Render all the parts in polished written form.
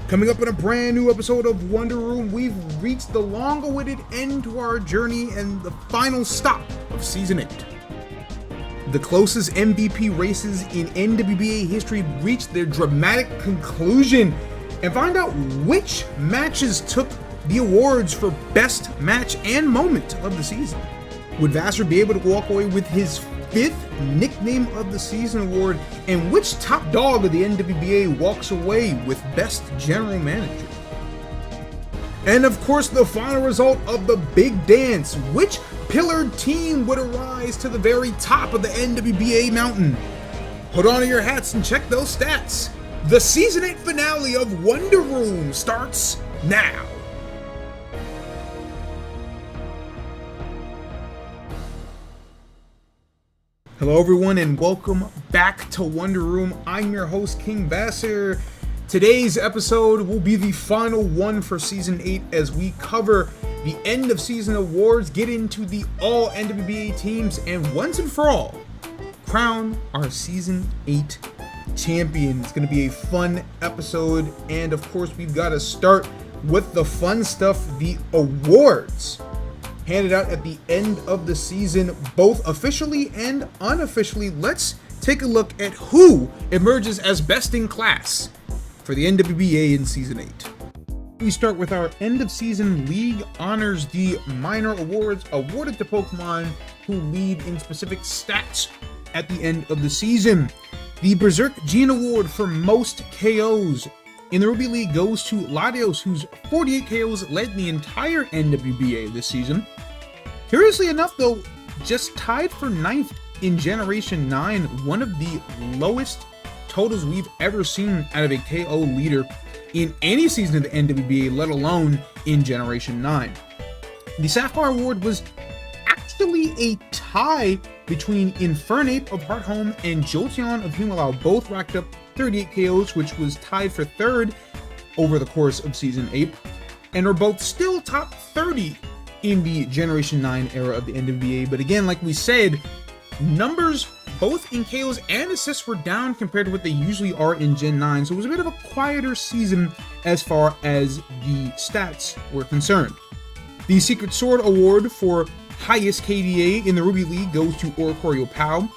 Coming up in a brand new episode of Wonder Room, we've reached the long-awaited end to our journey and the final stop of Season 8. The closest M.V.P races in NWBA history reached their dramatic conclusion, and find out which matches took the awards for Best Match and Moment of the season. Would Vasser be able to walk away with his 5th Nickname of the Season award, and which top dog of the NWBA walks away with Best General Manager? And of course, the final result of the big dance. Which pillared team would arise to the very top of the NWBA mountain? Hold on to your hats and check those stats. The Season 8 finale of Wonder Room starts now. Hello everyone and welcome back to Wonder Room. I'm your host, King Vasser. Today's episode will be the final one for Season 8 as we cover the end of season awards, get into the All-NWBA teams, and once and for all, crown our Season 8 champion. It's going to be a fun episode, and of course we've got to start with the fun stuff, the awards handed out at the end of the season, both officially and unofficially. Let's take a look at who emerges as best in class for the NWBA in Season 8. We start with our end of season league honors, the minor awards awarded to Pokemon who lead in specific stats at the end of the season. The Berserk Gene Award for most KOs in the Ruby League goes to Latios, whose 48 KOs led the entire NWBA this season. Curiously enough though, just tied for 9th in Generation 9, one of the lowest totals we've ever seen out of a KO leader in any season of the NWBA, let alone in Generation 9. The Sapphire Award was actually a tie between Infernape of Hearthome and Jolteon of Humalao. Both racked up 38 KOs, which was tied for 3rd over the course of Season 8, and are both still top 30 in the Generation 9 era of the NWBA. But again, like we said, numbers both in KOs and assists were down compared to what they usually are in Gen 9, so it was a bit of a quieter season as far as the stats were concerned. The Secret Sword Award for highest KDA in the Ruby League goes to Oricorio Pau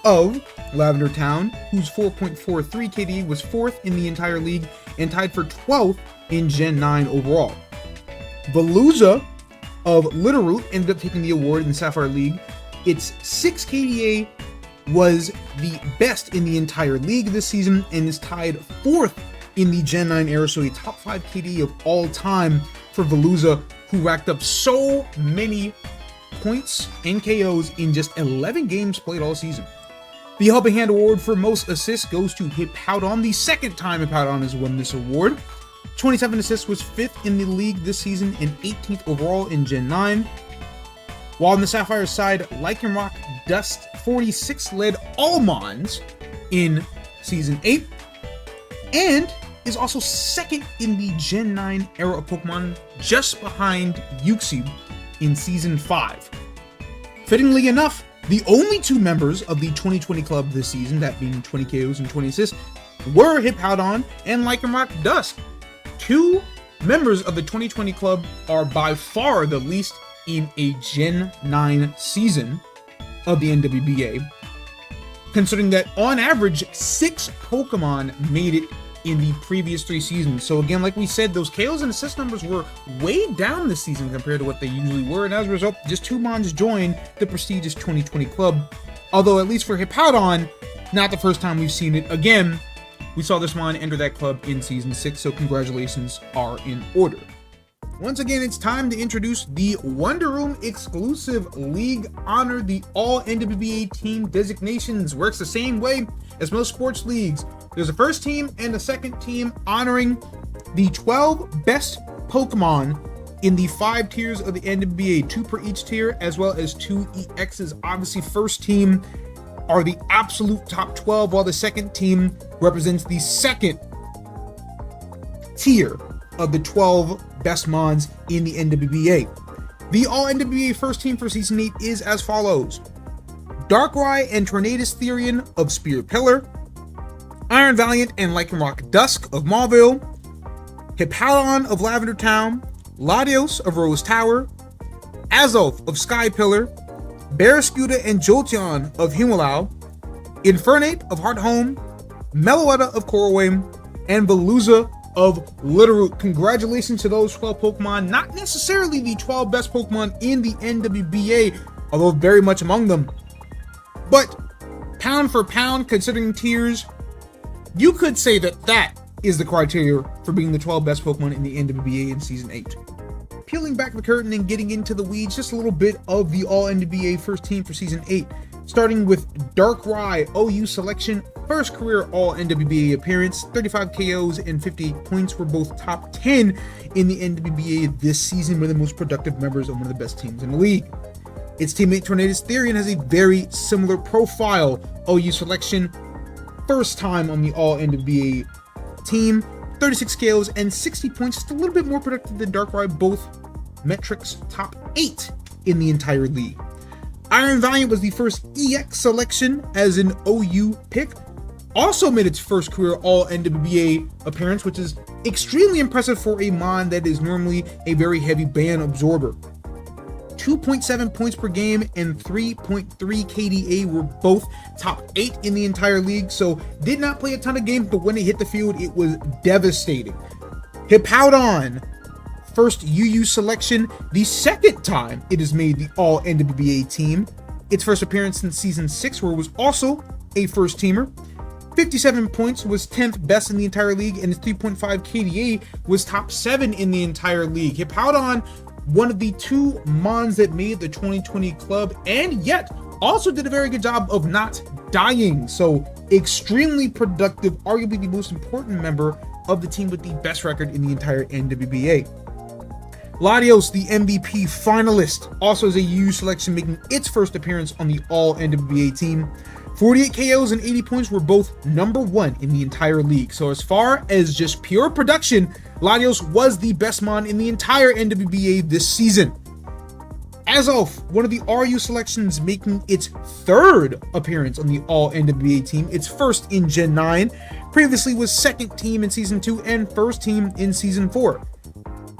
of Lavender Town, whose 4.43 KDA was 4th in the entire league and tied for 12th in Gen 9 overall. Veluza of Littleroot ended up taking the award in the Sapphire League. Its 6 KDA was the best in the entire league this season and is tied 4th in the Gen 9 era, so a top 5 KDA of all time for Veluza, who racked up so many points and KOs in just 11 games played all season. The Helping Hand Award for most assists goes to Hippowdon, the second time Hippowdon has won this award. 27 assists, was 5th in the league this season and 18th overall in Gen 9. While on the Sapphire side, Lycanroc Dust 46 led all Mons in Season 8 and is also 2nd in the Gen 9 era of Pokemon, just behind Uxie in Season 5. Fittingly enough, the only 2 members of the 2020 club this season, that being 20 KOs and 20 assists, were Hippowdon and Lycanroc Dust. 2 members of the 2020 club are by far the least in a Gen 9 season of the NWBA, considering that on average 6 Pokemon made it in the previous 3 seasons. So again, like we said, those KOs and assist numbers were way down this season compared to what they usually were, and as a result, just 2 Mons joined the prestigious 2020 club. Although at least for Hippowdon, not the first time we've seen it. Again, we saw this Mon enter that club in Season 6, so congratulations are in order. Once again, it's time to introduce the Wonder Room exclusive league honor. The All-NWBA team designations works the same way as most sports leagues. There's a first team and a second team honoring the 12 best Pokemon in the 5 tiers of the NWBA, 2 per each tier, as well as 2 EXs. Obviously, first team are the absolute top 12, while the second team represents the second tier of the 12 best Mons in the NWBA. The All-NWBA first team for Season 8 is as follows: Darkrai and Tornadus Therian of Spear Pillar, Iron Valiant and Lycanroc Dusk of Mauville, Hippowdon of Lavender Town, Latios of Rose Tower, Azelf of Sky Pillar, Barraskewda and Jolteon of Himawau, Infernape of Heart Home, Meloetta of Coralway, and Veluza of Littleroot. Congratulations to those 12 Pokemon. Not necessarily the 12 best Pokemon in the NWBA, although very much among them. But pound for pound, considering tiers, you could say that that is the criteria for being the 12 best Pokemon in the NWBA in Season 8. Peeling back the curtain and getting into the weeds, just a little bit of the All-NWBA first team for Season 8. Starting with Darkrai OU selection, first career All-NWBA appearance, 35 KOs and 58 points, were both top 10 in the NWBA this season, one of the most productive members of one of the best teams in the league. Its teammate Tornadus Therian has a very similar profile. OU selection, first time on the All-NWBA team, 36 KOs and 60 points, just a little bit more productive than Darkrai, both metrics top 8 in the entire league. Iron Valiant was the first EX selection as an OU pick, also made its first career All-NWBA appearance, which is extremely impressive for a Mon that is normally a very heavy ban absorber. 2.7 points per game and 3.3 KDA were both top 8 in the entire league, so did not play a ton of games, but when it hit the field, it was devastating. Hippowdon, first UU selection, the second time it has made the All-NWBA team. Its first appearance in Season 6, where it was also a first teamer. 57 points, was 10th best in the entire league, and its 3.5 KDA was top 7 in the entire league. Hippowdon, one of the 2 Mons that made the 2020 club, and yet also did a very good job of not dying. So extremely productive, arguably the most important member of the team with the best record in the entire NWBA. Latios, the M.V.P finalist, also is a UU selection, making its first appearance on the All-NWBA team. 48 KOs and 80 points were both number 1 in the entire league. So as far as just pure production, Latios was the best Mon in the entire NWBA this season. Azelf, one of the RU selections, making its 3rd appearance on the All-NWBA team, its first in Gen 9. Previously was 2nd team in Season 2 and 1st team in Season 4.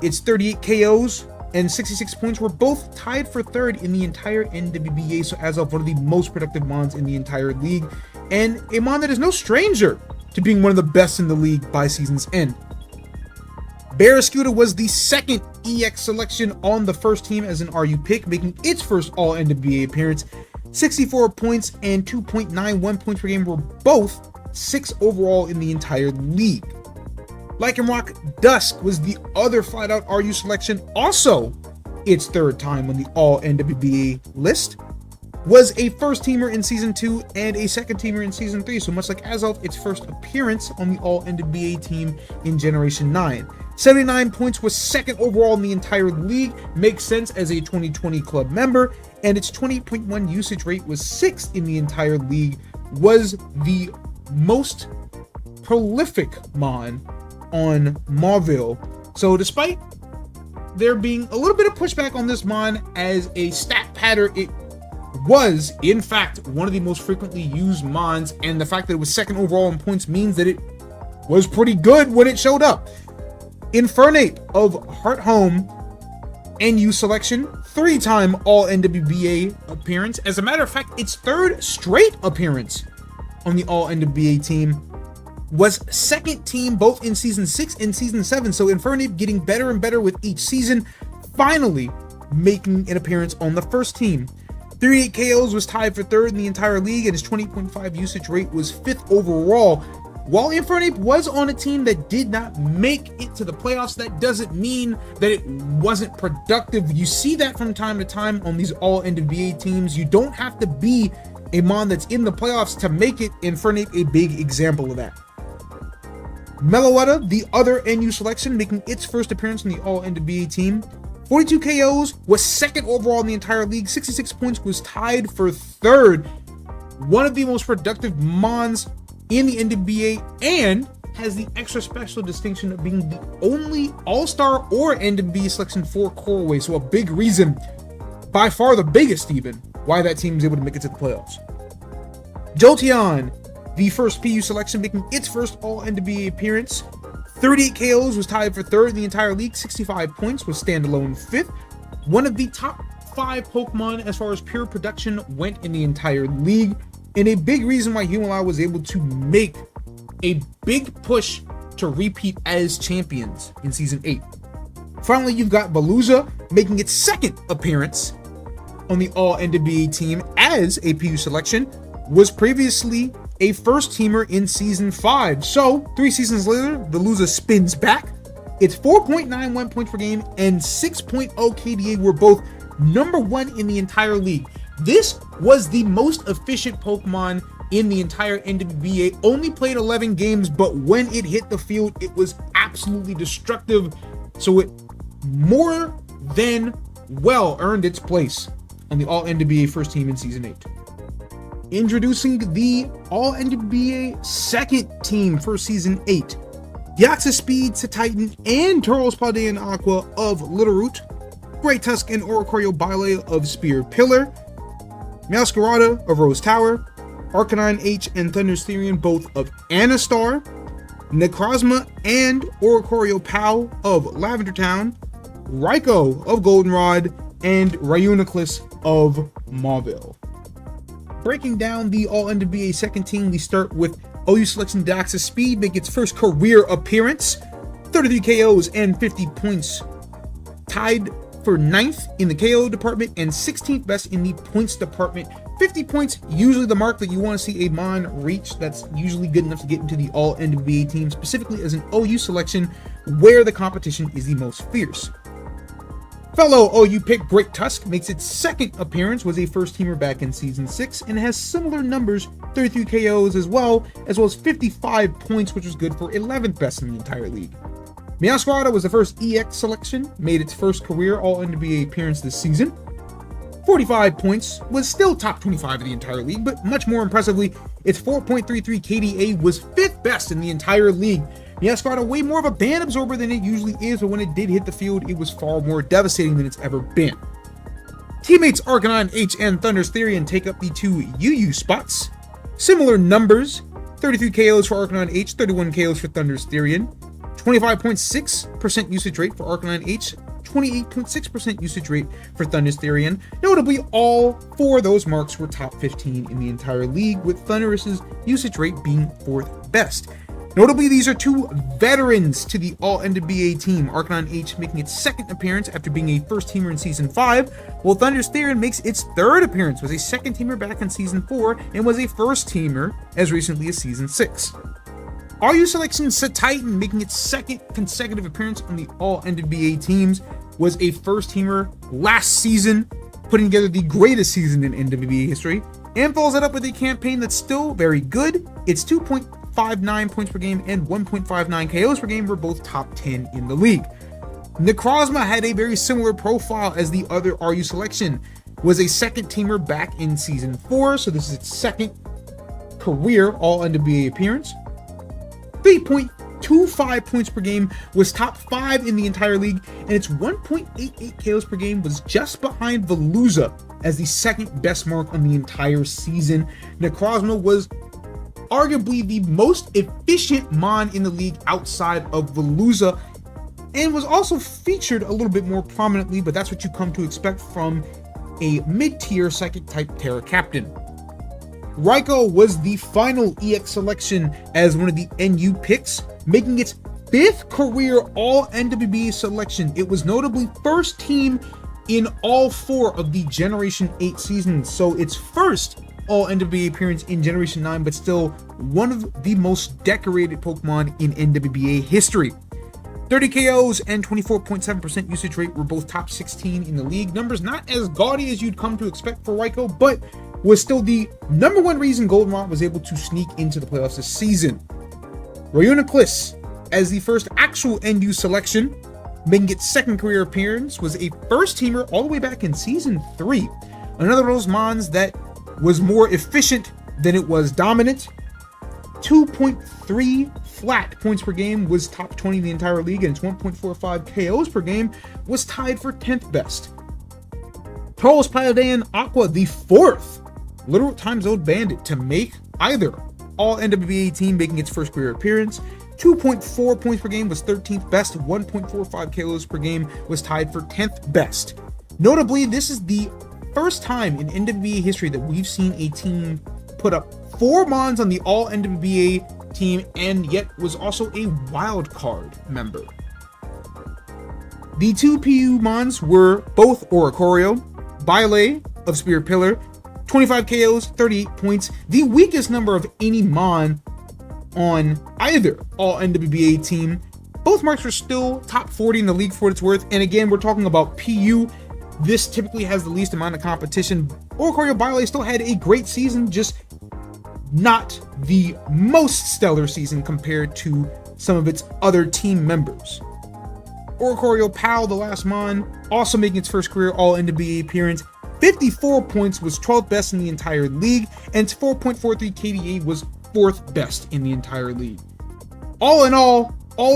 Its 38 KOs and 66 points were both tied for 3rd in the entire NWBA, so Azelf, one of the most productive Mons in the entire league, and a Mon that is no stranger to being one of the best in the league by season's end. Barraskewda was the 2nd EX selection on the first team as an RU pick, making its first All-NWBA appearance. 64 points and 2.91 points per game were both 6th overall in the entire league. Lycanroc Dusk was the other flat-out RU selection, also its 3rd time on the All-NWBA list. Was a first-teamer in Season 2 and a second-teamer in Season 3, so much like Azelf, its first appearance on the All-NWBA team in Generation 9. 79 points, was 2nd overall in the entire league, makes sense as a 2020 club member, and its 20.1 usage rate was 6th in the entire league, was the most prolific Mon on Mauville. So despite there being a little bit of pushback on this Mon as a stat pattern, it was in fact one of the most frequently used Mons, and the fact that it was 2nd overall in points means that it was pretty good when it showed up. Infernape of Heart Home NU selection, 3-time All-NWBA appearance. As a matter of fact, its 3rd straight appearance on the All-NWBA team, was 2nd team both in Season 6 and Season 7, so Infernape getting better and better with each season, finally making an appearance on the first team. 38 KOs, was tied for 3rd in the entire league, and his 20.5 usage rate was 5th overall. While Infernape was on a team that did not make it to the playoffs, that doesn't mean that it wasn't productive. You see that from time to time on these All-NWBA teams. You don't have to be a Mon that's in the playoffs to make it. Infernape a big example of that. Meloetta, the other NU selection, making its first appearance on the All-NWBA team. 42 KOs, was 2nd overall in the entire league. 66 points, was tied for 3rd. One of the most productive Mons in the NWBA, and has the extra special distinction of being the only All-Star or NWBA selection for Coralway. So a big reason, by far the biggest even, why that team is able to make it to the playoffs. Jolteon, the first PU selection, making its first All-NWBA appearance. 38 KOs, was tied for third in the entire league. 65 points, was standalone fifth. One of the top 5 Pokemon as far as pure production went in the entire league, and a big reason why Humalao was able to make a big push to repeat as champions in Season 8. Finally, you've got Veluza making its second appearance on the All-NWBA team as a PU selection, was previously a first-teamer in Season 5. So, 3 seasons later, Veluza spins back. Its 4.91 points per game and 6.0 KDA were both number 1 in the entire league. This was the most efficient Pokemon in the entire NWBA. Only played 11 games, but when it hit the field, it was absolutely destructive. So it more than well earned its place on the All-NWBA first team in Season 8. Introducing the All-NWBA second team for Season 8. Deoxys Speed, Titan, and Tauros Paldean Aqua of Littleroot. Great Tusk and Oricorio Bile of Spear Pillar. Meowscarada of Rose Tower. Arcanine H and Thundersterian both of Anastar. Necrozma and Oricorio Pow of Lavender Town. Raikou of Goldenrod. And Reuniclus of Mauville. Breaking down the All-NWBA second team, we start with OU selection Deoxys Speed make its first career appearance. 33 KOs and 50 points. Tied for 9th in the KO department and 16th best in the points department. 50 points, usually the mark that you want to see a Mon reach. That's usually good enough to get into the All-NWBA team, specifically as an OU selection where the competition is the most fierce. Fellow OU pick Great Tusk makes its second appearance, was a first-teamer back in Season 6, and has similar numbers, 33 KOs as well as 55 points, which was good for 11th best in the entire league. Meowscarada was the first EX selection, made its first career All-NWBA appearance this season. 45 points, was still top 25 in the entire league, but much more impressively, its 4.33 KDA was 5th best in the entire league. Meowscarada way more of a band absorber than it usually is, but when it did hit the field, it was far more devastating than it's ever been. Teammates Arcanine H and Thundersterian take up the 2 UU spots. Similar numbers, 33 KOs for Arcanine H, 31 KOs for Thundersterian, 25.6% usage rate for Arcanine H, 28.6% usage rate for Thundersterian. Notably, all 4 of those marks were top 15 in the entire league, with Thunderous's usage rate being 4th best. Notably, these are 2 veterans to the All-NWBA team, Arcanine H making its second appearance after being a first-teamer in Season 5, while Thundersterian makes its third appearance, was a second-teamer back in Season 4, and was a first-teamer as recently as Season 6. RU selection Titan making its second consecutive appearance on the All-NWBA teams, was a first-teamer last season, putting together the greatest season in NWBA history, and follows it up with a campaign that's still very good. It's 2.59 points per game and 1.59 KOs per game were both top 10 in the league. Necrozma had a very similar profile as the other RU selection, was a second-teamer back in Season 4, so this is its second career All-NWBA appearance. 3.25 points per game, was top 5 in the entire league, and its 1.88 KOs per game was just behind Veluza as the second best mark on the entire season. Necrozma was arguably the most efficient Mon in the league outside of Veluza, and was also featured a little bit more prominently, but that's what you come to expect from a mid-tier Psychic-type Terra Captain. Raikou was the final EX selection as one of the NU picks, making its 5th career All-NWBA selection. It was notably first team in all 4 of the Generation 8 seasons, so its first All-NWBA appearance in Generation 9, but still one of the most decorated Pokemon in NWBA history. 30 KOs and 24.7% usage rate were both top 16 in the league. Numbers not as gaudy as you'd come to expect for Raikou, but was still the number 1 reason Goldenrod was able to sneak into the playoffs this season. Reuniclus, as the first actual NU selection, making its second career appearance, was a first-teamer all the way back in Season 3. Another of those Mons that was more efficient than it was dominant. 2.3 flat points per game, was top 20 in the entire league, and its 1.45 KOs per game was tied for 10th best. Tauros Paldean Aqua, the 4th Literal Time Zone Bandit to make either All-NWBA team, making its first career appearance. 2.4 points per game was 13th best. 1.45 KOs per game was tied for 10th best. Notably, this is the first time in NWBA history that we've seen a team put up 4 Mons on the All-NWBA team and yet was also a wild card member. The 2 PU Mons were both Oricorio, Bile of Spear Pillar, 25 KOs, 38 points, the weakest number of any Mon on either All-NWBA team. Both marks are still top 40 in the league for what it's worth, and again, we're talking about PU. This typically has the least amount of competition. Oricorio Bile still had a great season, just not the most stellar season compared to some of its other team members. Oricorio Pal, the last Mon, also making its first career All-NWBA appearance. 54 points was 12th best in the entire league, and 4.43 KDA was 4th best in the entire league. All in all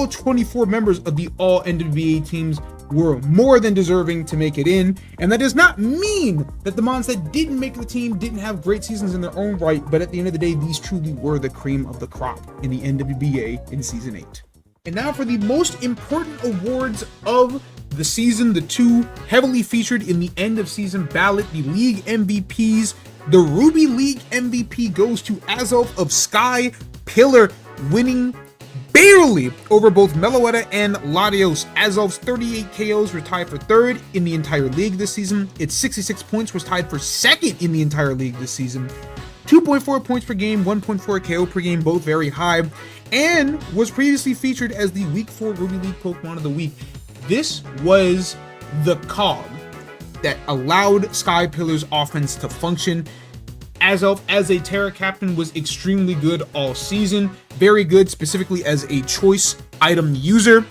24 members of the All-NWBA teams were more than deserving to make it in, and that does not mean that the Mons that didn't make the team didn't have great seasons in their own right, but at the end of the day, these truly were the cream of the crop in the NWBA in Season 8. And now for the most important awards of the season, the 2 heavily featured in the end of season ballot, the league MVPs. The Ruby League MVP goes to Azov of Sky Pillar, winning barely over both Meloetta and Latios. Azov's 38 KOs were tied for 3rd in the entire league this season. Its 66 points was tied for 2nd in the entire league this season. 2.4 points per game, 1.4 KO per game, both very high, and was previously featured as the Week 4 Ruby League Pokemon of the Week. This was the cog that allowed Sky Pillar's offense to function. Azov, as a Terra Captain, was extremely good all season. Very good, specifically as a choice item user.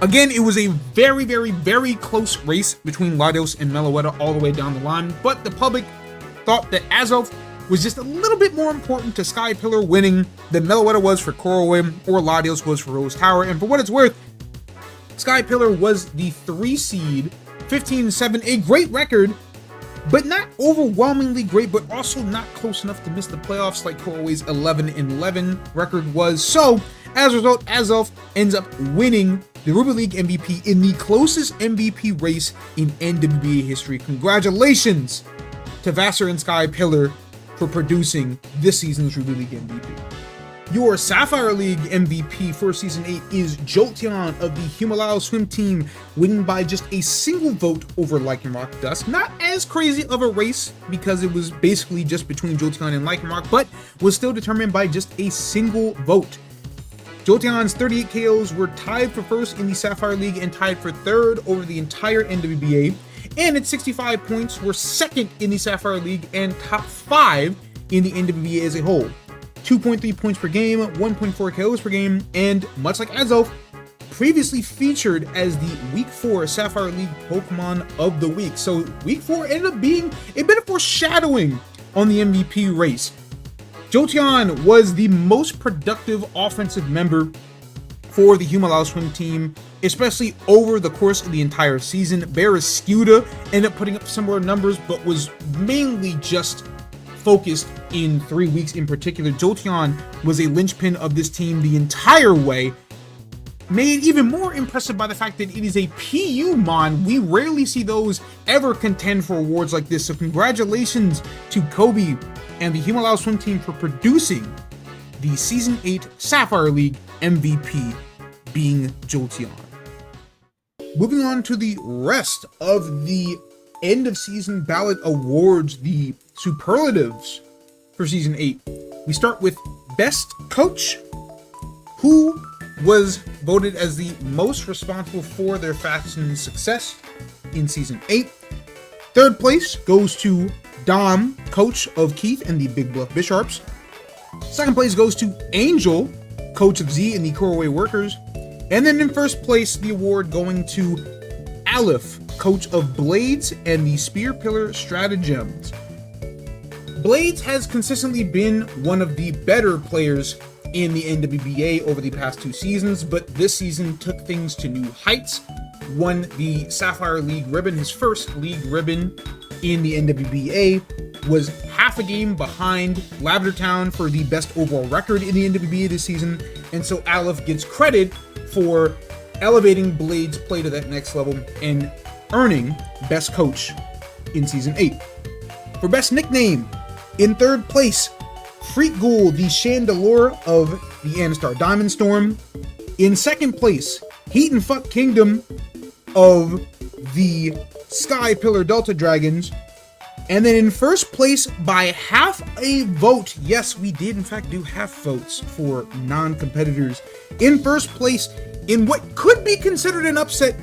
Again, it was a very, very, very close race between Latios and Meloetta all the way down the line, but the public thought that Azov was just a little bit more important to Sky Pillar winning than Meloetta was for Korowin or Latios was for Rose Tower, and for what it's worth, Sky Pillar was the 3 seed, 15-7, a great record, but not overwhelmingly great, but also not close enough to miss the playoffs like Koroway's 11-11 record was. So, as a result, Azov ends up winning the Ruby League MVP in the closest MVP race in NWBA history. Congratulations to Vasser and Sky Pillar for producing this season's Ruby League MVP. Your Sapphire League MVP for Season 8 is Jolteon of the Himalaya Swim Team, winning by just a single vote over Lycanroc Dusk. Not as crazy of a race because it was basically just between Jolteon and Lycanroc, but was still determined by just a single vote. Jolteon's 38 KOs were tied for 1st in the Sapphire League and tied for 3rd over the entire NWBA, and its 65 points were 2nd in the Sapphire League and top 5 in the NWBA as a whole. 2.3 points per game, 1.4 KOs per game, and much like Azov, previously featured as the Week 4 Sapphire League Pokemon of the Week. So Week 4 ended up being a bit of foreshadowing on the MVP race. Jolteon was the most productive offensive member for the Himalaya Swim Team, especially over the course of the entire season. Barraskewda ended up putting up similar numbers, but was mainly just focused in 3 weeks in particular. Jolteon was a linchpin of this team the entire way, made even more impressive by the fact that it is a PU Mon. We rarely see those ever contend for awards like this, so congratulations to Kobe and the Himalaya Swim Team for producing the Season 8 Sapphire League MVP, being Jolteon. Moving on to the rest of the end of season ballot awards, the Superlatives for Season 8. We start with Best Coach, who was voted as the most responsible for their faction's success in Season 8. 3rd place goes to Dom, coach of Keith and the Big Bluff Bisharps. 2nd place goes to Angel, coach of Z and the Koroway Workers. And then in 1st place, the award going to Aleph, coach of Blades and the Spear Pillar Stratagems. Blades has consistently been one of the better players in the NWBA over the past 2 seasons, but this season took things to new heights. Won the Sapphire League ribbon, his first league ribbon, in the NWBA, was half a game behind Lavender Town for the best overall record in the NWBA this season, and so Aleph gets credit for elevating Blade's play to that next level and earning Best Coach in Season 8. For Best Nickname, in third place, HeartGold, the Chandelure of the Anastar Diamond Storm. In second place, Heat and Fuck Kingdom of the Sky Pillar Delta Dragons. And then in first place by half a vote, yes, we did in fact do half votes for non-competitors. In first place, in what could be considered an upset,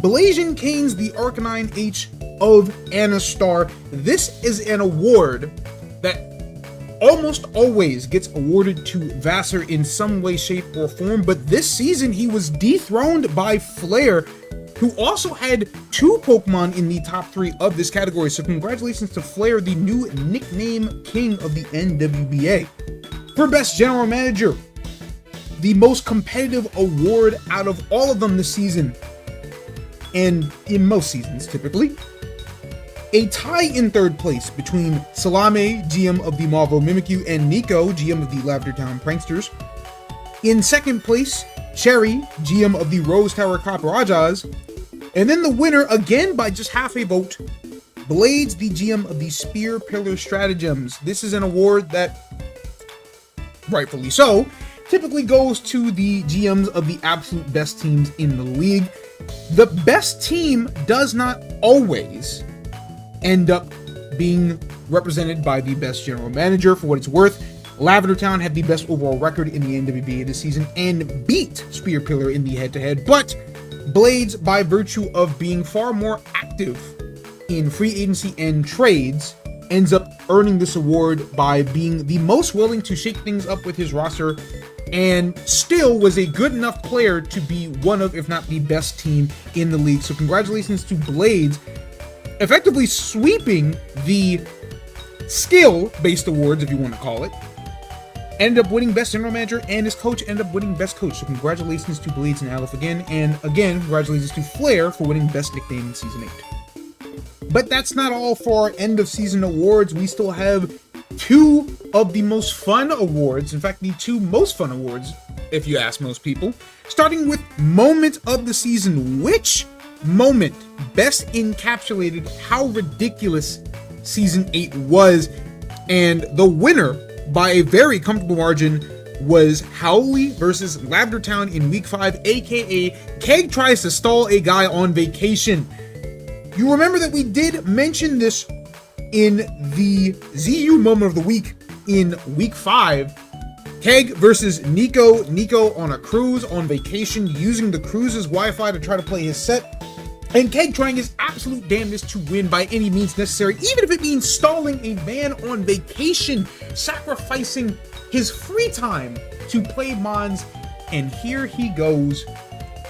Blasian Canes, the Arcanine H of Anastar. This is an award that almost always gets awarded to Vasser in some way, shape, or form, but this season he was dethroned by Flare, who also had 2 Pokemon in the top 3 of this category. So congratulations to Flare, the new nickname king of the NWBA. For Best General Manager, the most competitive award out of all of them this season, and in most seasons typically. A tie in third place between Salame, GM of the Marvel Mimikyu, and Nico, GM of the Lavender Town Pranksters. In second place, Cherry, GM of the Rose Tower Copper-Rajas. And then the winner, again by just half a vote, Blades, the GM of the Spear Pillar Stratagems. This is an award that, rightfully so, typically goes to the GMs of the absolute best teams in the league. The best team does not always end up being represented by the best general manager. For what it's worth, Lavender Town had the best overall record in the NWBA this season and beat Spear Pillar in the head-to-head, but Blades, by virtue of being far more active in free agency and trades, ends up earning this award by being the most willing to shake things up with his roster, and still was a good enough player to be one of, if not the best team in the league. So congratulations to Blades, effectively sweeping the skill-based awards, if you want to call it. Ended up winning Best General Manager, and his coach ended up winning Best Coach. So congratulations to Blades and Aleph again, and again, congratulations to Flare for winning Best Nickname in Season 8. But that's not all for our end-of-season awards. We still have 2 of the most fun awards, in fact, the 2 most fun awards, if you ask most people. Starting with Moment of the Season. Which moment best encapsulated how ridiculous Season 8 was? And the winner, by a very comfortable margin, was Howley versus Lavender Town in Week 5, aka Keg tries to stall a guy on vacation. You remember that we did mention this in the ZU Moment of the Week in Week 5. Keg versus Nico. Nico on a cruise, on vacation, using the cruise's Wi-Fi to try to play his set. And Keg trying his absolute damnedest to win by any means necessary, even if it means stalling a man on vacation, sacrificing his free time to play Mons. And here he goes,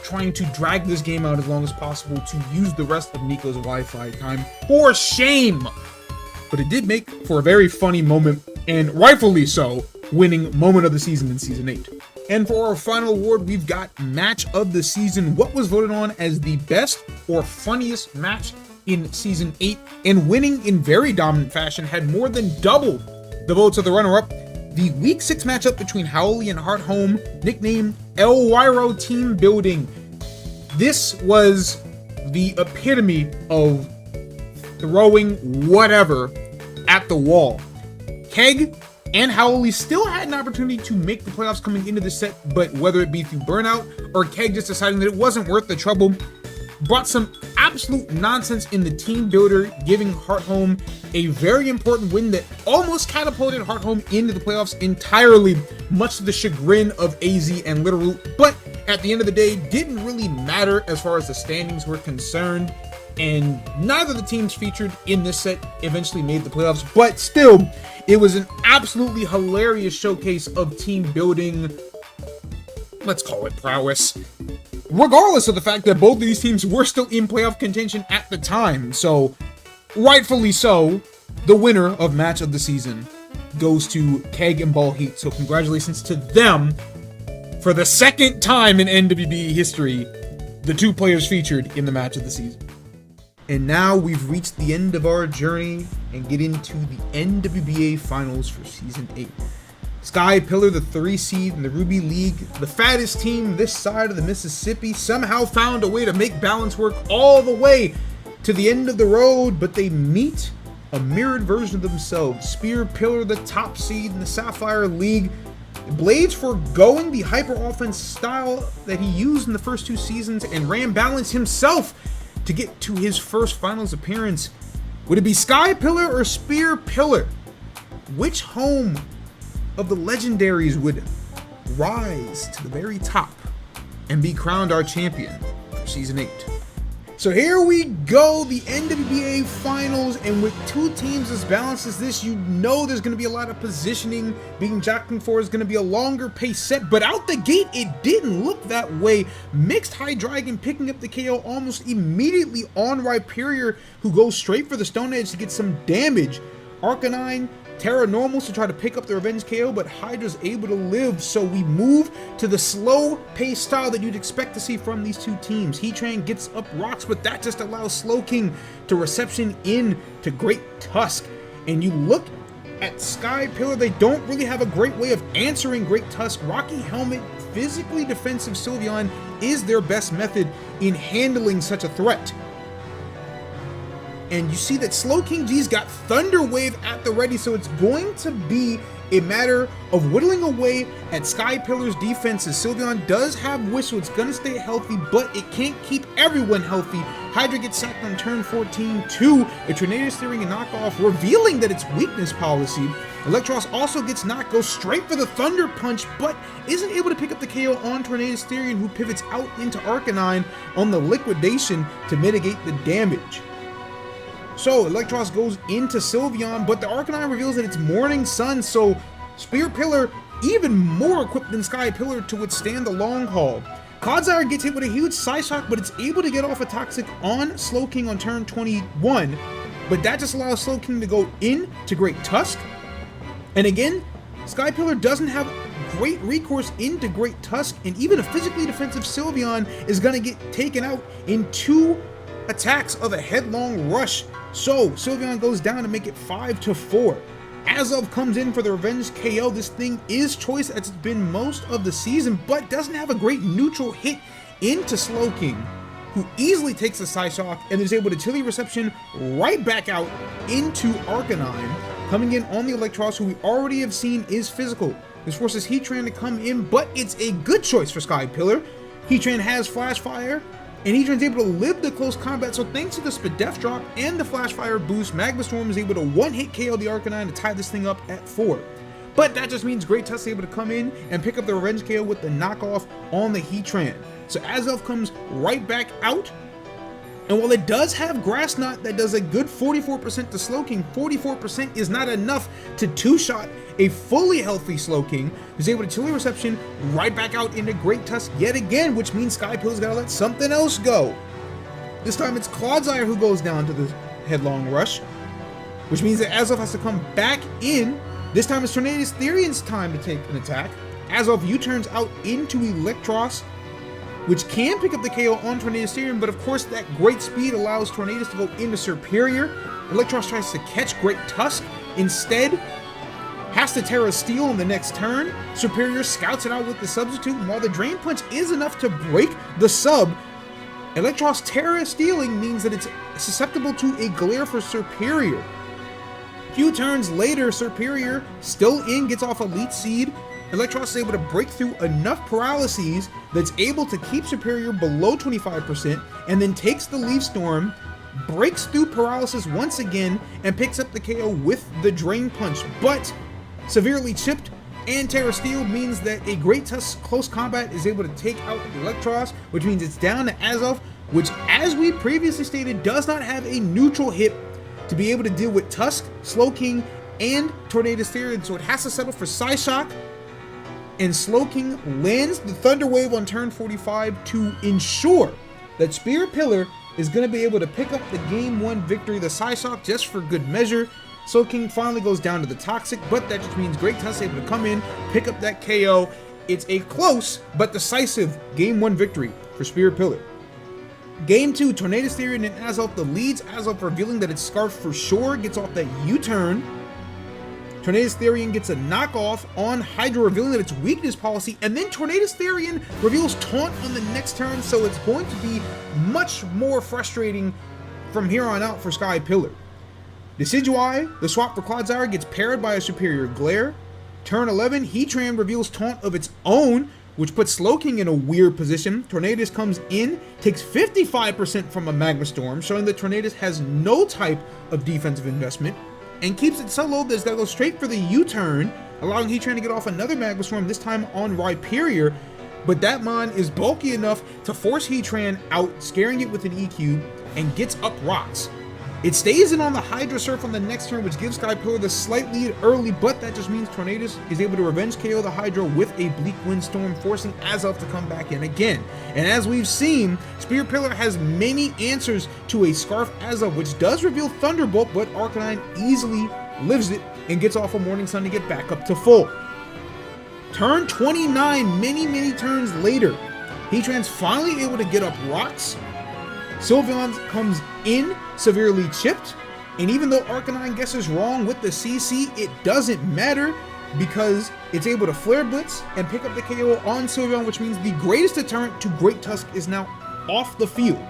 trying to drag this game out as long as possible to use the rest of Nico's Wi-Fi time. For shame! But it did make for a very funny moment, and rightfully so, winning Moment of the Season in Season 8. And for our final award, we've got Match of the Season. What was voted on as the best or funniest match in Season 8, and winning in very dominant fashion, had more than double the votes of the runner-up. The Week 6 matchup between Howley and Heart Home, nicknamed El Wairo Team Building. This was the epitome of throwing whatever at the wall. Keg and Howley still had an opportunity to make the playoffs coming into this set, but whether it be through burnout or Keg just deciding that it wasn't worth the trouble, brought some absolute nonsense in the team builder, giving Heart Home a very important win that almost catapulted Heart Home into the playoffs entirely, much to the chagrin of AZ and Littleroot, but at the end of the day, didn't really matter as far as the standings were concerned, and neither of the teams featured in this set eventually made the playoffs, but still, it was an absolutely hilarious showcase of team building, let's call it prowess, regardless of the fact that both of these teams were still in playoff contention at the time. So, rightfully so, the winner of Match of the Season goes to Keg and Ball Heat. So congratulations to them. For the second time in NWBA history, the 2 players featured in the Match of the Season. And now we've reached the end of our journey and get into the NWBA Finals for Season 8. Sky Pillar, the 3 seed in the Ruby League, the fattest team this side of the Mississippi, somehow found a way to make balance work all the way to the end of the road, but they meet a mirrored version of themselves. Spear Pillar, the top seed in the Sapphire League, Blades foregoing the hyper offense style that he used in the first 2 seasons and ran balance himself to get to his first finals appearance. Would it be Sky Pillar or Spear Pillar? Which home of the legendaries would rise to the very top and be crowned our champion for Season 8? So here we go, the NWBA Finals, and with 2 teams as balanced as this, you know there's going to be a lot of positioning being jockeying for. Is going to be a longer pace set, but out the gate, it didn't look that way. Mixed Hydreigon picking up the KO almost immediately on Rhyperior, who goes straight for the Stone Edge to get some damage. Arcanine, Terra Normals to try to pick up the Revenge KO, but Hydra's able to live, so we move to the slow pace style that you'd expect to see from these 2 teams. Heatran gets up rocks, but that just allows Slowking to reception in to Great Tusk. And you look at Sky Pillar, they don't really have a great way of answering Great Tusk. Rocky Helmet, physically defensive Sylveon is their best method in handling such a threat. And you see that Slowking G's got Thunder Wave at the ready, so it's going to be a matter of whittling away at Sky Pillar's defenses. Sylveon does have Wish, so it's going to stay healthy, but it can't keep everyone healthy. Hydra gets sacked on turn 14 to a Tornado Steering and knockoff, revealing that it's weakness policy. Electros also gets knocked, goes straight for the Thunder Punch, but isn't able to pick up the KO on Tornado Steering, who pivots out into Arcanine on the Liquidation to mitigate the damage. So Electros goes into Sylveon, but the Arcanine reveals that it's Morning Sun, so Spear Pillar even more equipped than Sky Pillar to withstand the long haul. Clodsire gets hit with a huge Psyshock, but it's able to get off a Toxic on Slowking on turn 21, but that just allows Slowking to go in to Great Tusk. And again, Sky Pillar doesn't have great recourse into Great Tusk, and even a physically defensive Sylveon is going to get taken out in 2 attacks of a Headlong Rush. So Sylveon goes down to make it 5-4. Azov comes in for the Revenge KO. This thing is choice as it's been most of the season, but doesn't have a great neutral hit into Slowking, who easily takes the Psyshock and is able to Tilly Reception right back out into Arcanine, coming in on the Electros, who we already have seen is physical. This forces Heatran to come in, but it's a good choice for Sky Pillar. Heatran has Flash Fire, and Heatran's able to live the close combat, so thanks to the Spadef drop and the Flash Fire boost, Magma Storm is able to one-hit KO the Arcanine to tie this thing up at 4. But that just means Great Tusk is able to come in and pick up the Revenge KO with the knockoff on the Heatran. So Azov comes right back out, and while it does have Grass Knot that does a good 44% to Slowking, 44% is not enough to 2-shot a fully healthy Slowking, who's able to Tilly Reception right back out into Great Tusk yet again, which means Sky Pillar's gotta let something else go. This time it's Clodsire who goes down to the Headlong Rush, which means that Azov has to come back in. This time it's Tornadus Therian's time to take an attack. Azov U-turns out into Electros, which can pick up the KO on Tornadus Therian, but of course that great speed allows Tornadus to go into Superior. Electros tries to catch Great Tusk, instead has to Terra Steel on the next turn. Superior scouts it out with the Substitute, and while the Drain Punch is enough to break the sub, Electros Terra Stealing means that it's susceptible to a Glare for Superior. A few turns later, Superior, still in, gets off Elite Seed. Electros is able to break through enough paralyses that's able to keep Superior below 25%, and then takes the Leaf Storm, breaks through paralysis once again, and picks up the KO with the Drain Punch. But severely chipped and Terra Steel means that a Great Tusk close combat is able to take out Electros, which means it's down to Azov, which, as we previously stated, does not have a neutral hit to be able to deal with Tusk, Slowking, and Tornadus Therian, so it has to settle for Psyshock, and Slowking lands the Thunder Wave on turn 45 to ensure that Spear Pillar is going to be able to pick up the Game 1 victory. The Psyshock just for good measure. Slowking finally goes down to the Toxic, but that just means Great Tusk is able to come in, pick up that KO. It's a close but decisive Game 1 victory for Spear Pillar. Game 2, Tornadus Therian and Azelf the leads. Azelf revealing that it's Scarf for sure, gets off that U-turn. Tornadus Therian gets a knockoff on Hydra, revealing that it's weakness policy, and then Tornadus Therian reveals Taunt on the next turn, so it's going to be much more frustrating from here on out for Sky Pillar. Decidueye, the swap for Clodsire, gets parried by a Superior Glare. Turn 11, Heatran reveals Taunt of its own, which puts Slowking in a weird position. Tornadus comes in, takes 55% from a Magma Storm, showing that Tornadus has no type of defensive investment, and keeps it so low that it's gotta go straight for the U-turn, allowing Heatran to get off another Magma Storm, this time on Rhyperior, but that Mon is bulky enough to force Heatran out, scaring it with an EQ, and gets up rocks. It stays in on the Hydra Surf on the next turn, which gives Sky Pillar the slight lead early, but that just means Tornadus is able to revenge KO the Hydra with a Bleak Windstorm, forcing Azelf to come back in again. And as we've seen, Spear Pillar has many answers to a Scarf Azelf, which does reveal Thunderbolt, but Arcanine easily lives it and gets off a Morning Sun to get back up to full. Turn 29, many turns later, Heatran's finally able to get up rocks. Sylveon comes in, severely chipped, and even though Arcanine guesses wrong with the CC, it doesn't matter because it's able to Flare Blitz and pick up the KO on Sylveon, which means the greatest deterrent to Great Tusk is now off the field.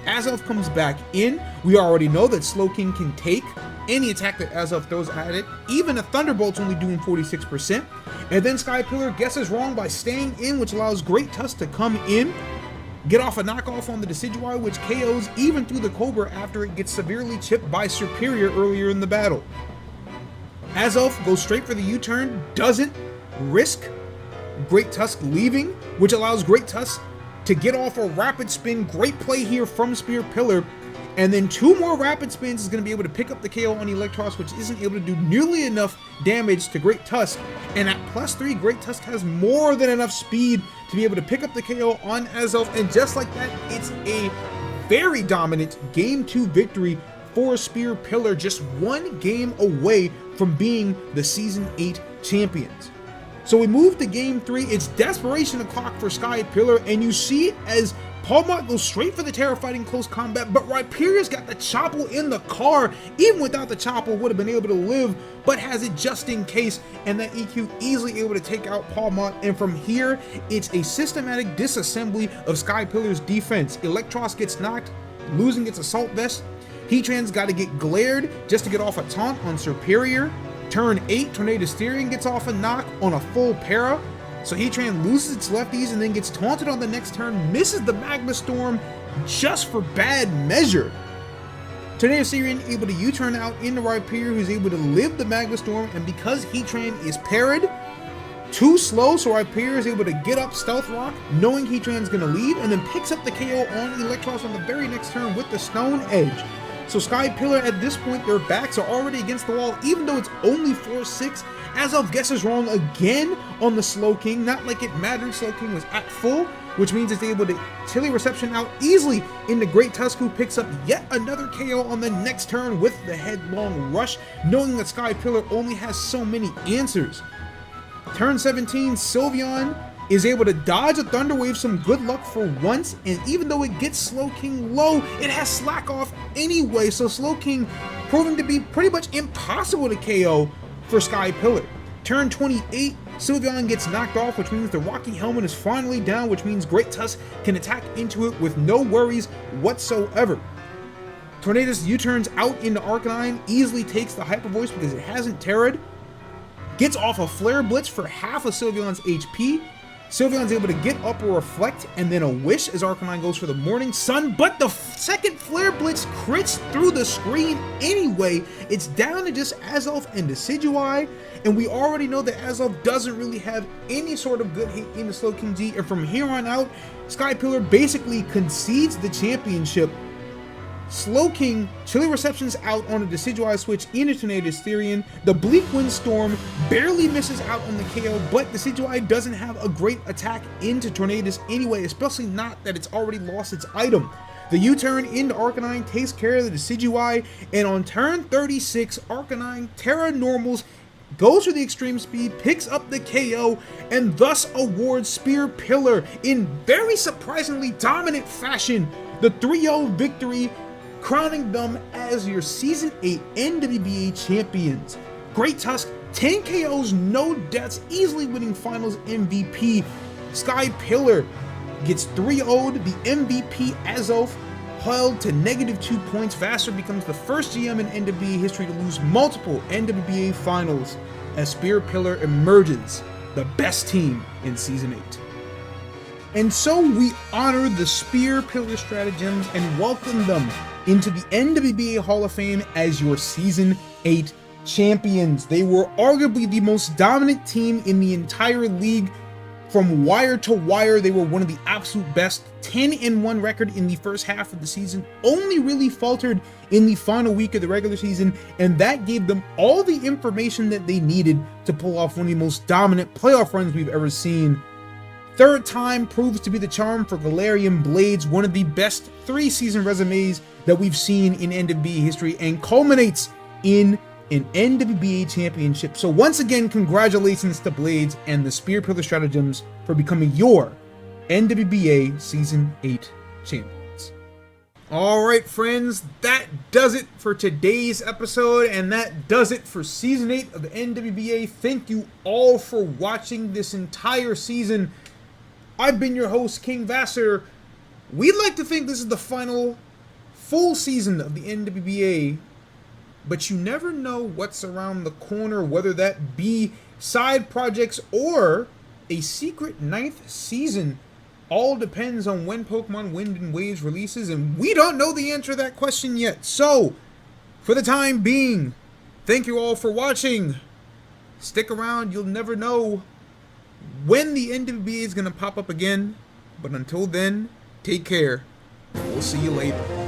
Azelf comes back in. We already know that Slowking can take any attack that Azelf throws at it, even a Thunderbolt's only doing 46%, and then Sky Pillar guesses wrong by staying in, which allows Great Tusk to come in, get off a knockoff on the Decidueye, which KOs even through the Cobra after it gets severely chipped by Superior earlier in the battle. Azelf goes straight for the U-turn, doesn't risk Great Tusk leaving, which allows Great Tusk to get off a Rapid Spin. Great play here from Spear Pillar, and then 2 more Rapid Spins is going to be able to pick up the KO on Electros, which isn't able to do nearly enough damage to Great Tusk, and at +3, Great Tusk has more than enough speed to be able to pick up the KO on Azelf, and just like that, it's a very dominant Game 2 victory for Spear Pillar, just 1 game away from being the Season 8 champions. So we move to Game 3, it's desperation o'clock for Sky Pillar, and you see it as Palmont goes straight for the Terrifying close combat, but Rhyperior's got the Chople in the car. Even without the Chople, would have been able to live, but has it just in case, and that EQ easily able to take out Palmont, and from here, it's a systematic disassembly of Sky Pillar's defense. Electros gets knocked, losing its Assault Vest. Heatran's got to get glared just to get off a taunt on Superior. Turn 8, Tornadus Therian gets off a knock on a full para. So Heatran loses its lefties and then gets taunted on the next turn, misses the Magma Storm just for bad measure. Tornadus Therian able to U-turn out into Rhyperior, who's able to live the Magma Storm, and because Heatran is parried, too slow, so Rhyperior is able to get up Stealth Rock, knowing Heatran's going to leave, and then picks up the KO on Electros on the very next turn with the Stone Edge. So Sky Pillar at this point, their backs are already against the wall, even though it's only 4-6. Azelf guesses wrong again on the Slowking, not like it mattered. Slowking was at full, which means it's able to Chilly Reception out easily into Great Tusk, who picks up yet another KO on the next turn with the Headlong Rush, knowing that Sky Pillar only has so many answers. Turn 17, Sylveon is able to dodge a Thunder Wave, some good luck for once, and even though it gets Slowking low, it has Slack Off anyway, so Slowking proving to be pretty much impossible to KO for Sky Pillar. Turn 28, Sylveon gets knocked off, which means the Rocky Helmet is finally down, which means Great Tusk can attack into it with no worries whatsoever. Tornadus U-turns out into Arcanine, easily takes the Hyper Voice because it hasn't Terra'd, gets off a Flare Blitz for half of Sylveon's HP. Sylveon's able to get up a Reflect and then a Wish as Arcanine goes for the Morning Sun, but the second Flare Blitz crits through the screen anyway. It's down to just Azelf and Decidueye, and we already know that Azelf doesn't really have any sort of good hit in the Slowking G, and from here on out, Sky Pillar basically concedes the championship. Slowking Chilly Reception's out on a Decidueye switch into Tornadus Therian. The Bleak Windstorm barely misses out on the KO, but Decidueye doesn't have a great attack into Tornadus anyway, especially not that it's already lost its item. The U-turn into Arcanine takes care of the Decidueye, and on turn 36, Arcanine Terra Normals goes for the extreme speed, picks up the KO, and thus awards Spear Pillar in very surprisingly dominant fashion the 3-0 victory, crowning them as your Season 8 NWBA champions. Great Tusk, 10 KOs, no deaths, easily winning Finals MVP. Sky Pillar gets 3-0'd, the MVP Azov held to -2 points. Vasser becomes the first GM in NWBA history to lose multiple NWBA Finals as Spear Pillar emerges the best team in Season 8. And so we honor the Spear Pillar stratagems and welcome them into the NWBA Hall of Fame as your Season 8 champions. They were arguably the most dominant team in the entire league. From wire to wire, they were one of the absolute best. 10-1 record in the first half of the season, only really faltered in the final week of the regular season, and that gave them all the information that they needed to pull off one of the most dominant playoff runs we've ever seen. Third time proves to be the charm for Galarian Blades, one of the best 3-season resumes that we've seen in NWBA history, and culminates in an NWBA championship. So once again, congratulations to Blades and the Spear Pillar stratagems for becoming your NWBA Season 8 champions. Alright friends, that does it for today's episode, and that does it for Season 8 of the NWBA. Thank you all for watching this entire season. I've been your host, King Vasser. We'd like to think this is the final full season of the NWBA, but you never know what's around the corner, whether that be side projects or a secret 9th season. All depends on when Pokemon Wind and Waves releases, and we don't know the answer to that question yet. So, for the time being, thank you all for watching. Stick around, you'll never know when the NWBA is going to pop up again. But until then, take care. We'll see you later.